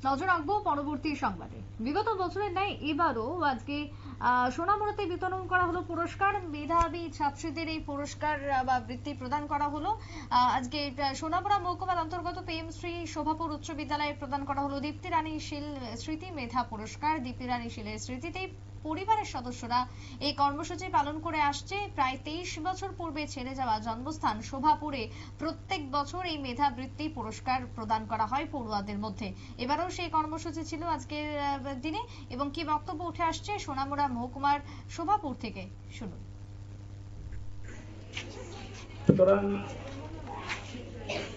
নজর রাখবো পরবর্তী সংবাদে। বিগত বছরের ন্যায় এবারও আজকে সোনামুড়াতে বিতরণ করা হলো পুরস্কার। মেধাবী ছাত্রীদের এই পুরস্কার বা বৃত্তি প্রদান করা হলো। আজকে সোনামুড়া মহকুমার অন্তর্গত PM শ্রী শোভাপুর উচ্চ বিদ্যালয়ে প্রদান করা হলো দীপ্তি রানী শীল স্মৃতি মেধা পুরস্কার। দীপ্তি রানী শীলের স্মৃতিতে পরিবারের সদস্যরা এই কর্মসূচি পালন করে আসছে। প্রায় 23 বছর পূর্বে ছেড়ে যাওয়া জন্মস্থান শোভাপুরে প্রত্যেক বছর এই মেধাবৃত্তি পুরস্কার প্রদান করা হয় পড়ুয়াদের মধ্যে। এবারও সেই কর্মসূচি ছিল আজকের দিনে, এবং কি বক্তব্য উঠে আসছে সোনামুড়া মহকুমার শোভাপুর থেকে শুনুন। সুতরাং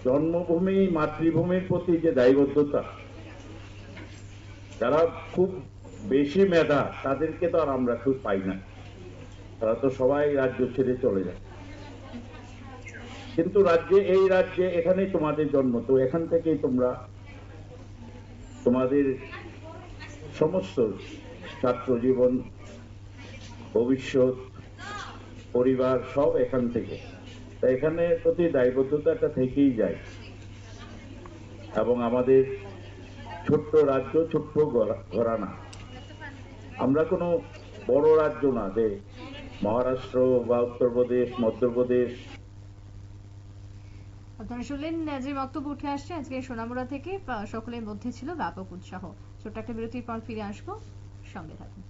জন্মভূমি মাতৃভূমির প্রতি যে দায়বদ্ধতা, যারা খুব বেশি মেধা তাদেরকে তো আর আমরা খুব পাই না, তারা তো সবাই রাজ্য ছেড়ে চলে যায়। কিন্তু এই রাজ্যে এখানেই তোমাদের জন্ম, তো এখান থেকেই তোমরা তোমাদের সমস্ত ছাত্র জীবন, ভবিষ্যৎ, পরিবার সব এখান থেকে, তাই এখানে প্রতি দায়বদ্ধতাটা থেকেই যায়। এবং আমাদের ছোট্ট রাজ্য, ছোট্ট ঘরানা, আমরা কোনো বড় রাজ্য না যে মহারাষ্ট্র বা উত্তরপ্রদেশ, মধ্যপ্রদেশ। আপনারা শুনলেন যে বক্তব্য উঠে আসছে আজকে সোনামুড়া থেকে। সকলের মধ্যে ছিল ব্যাপক উৎসাহ। ছোট্ট একটা বিরতির পর ফিরে আসবো, সঙ্গে থাকুন।